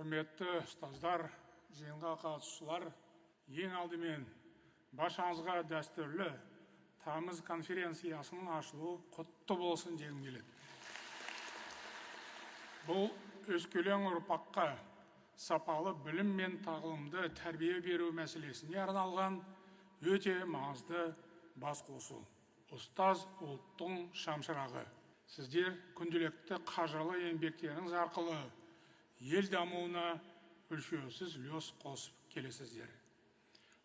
Құрметті ұстаздар, жиынға қатысушылар, ең алдымен баршаңызға дәстүрлі тамыз конференциясының ашылуы құтты болсын дегім келеді. Бұл өскелең ұрпаққа сапалы білім мен тағылымды тәрбие беру мәселесіне арналған өте маңызды басқосу. Ұстаз ұлттың шамшырағы. Сіздер күнделікті қажырлы еңбектеріңіз арқылы ел дамуына өлшеусіз үлес қосып келесіздер.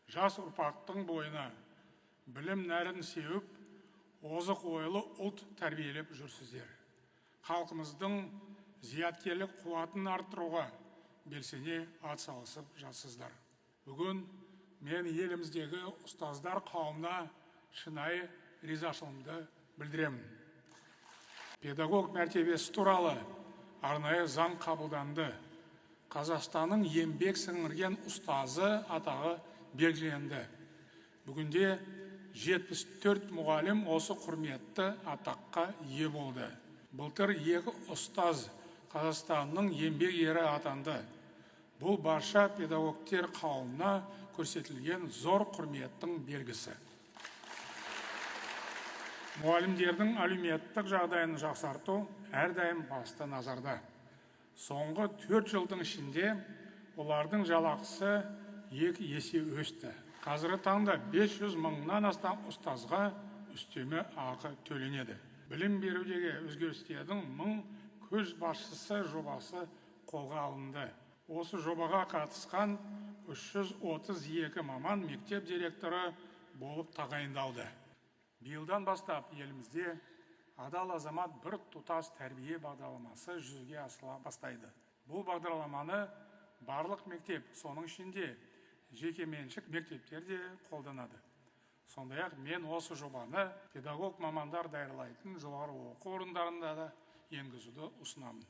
Жас ұрпақтың бойына білім нәрін сеуіп, озық ойлы ұлт тәрбиелеп жүрсіздер. Халқымыздың зияткерлік қуатын арттыруға белсене атсалысып жатсыздар. Бүгін мен еліміздегі ұстаздар қауымына шынайы ризашылығымды білдіремін. Педагог мәртебесі туралы арнайы заң қабылданды. Қазақстанның еңбек сіңірген ұстазы атағы белгіленді. Бүгінде 74 мұғалім осы құрметті атаққа ие болды. Былтыр 2 ұстаз Қазақстанның еңбек ері атанды. Бұл барша педагогтер қауымына көрсетілген зор құрметтің белгісі. Мұғалімдердің әлеуметтік жағдайын жақсарту әрдайым басты назарда. Соңғы 4 жылдың ішінде олардың жалақысы 2 есе өсті. Қазіргі таңда 500 мыңнан астам ұстазға үстеме ақы төленеді. Білім берудегі өзгерістердің 1000 көшбасшысы жобасы қолға алынды. Осы жобаға қатысқан 332 маман мектеп директоры болып тағайындалды. Биылдан бастап елімізде адал азамат бір тұтас тәрбие бағдарламасы жүзеге асырыла бастайды. Бұл бағдарламаны барлық мектеп, соның ішінде жекеменшік мектептер де қолданады. Сондай-ақ мен осы жобаны педагог мамандар даярлайтын жоғары оқу орындарында да енгізуді ұсынамын.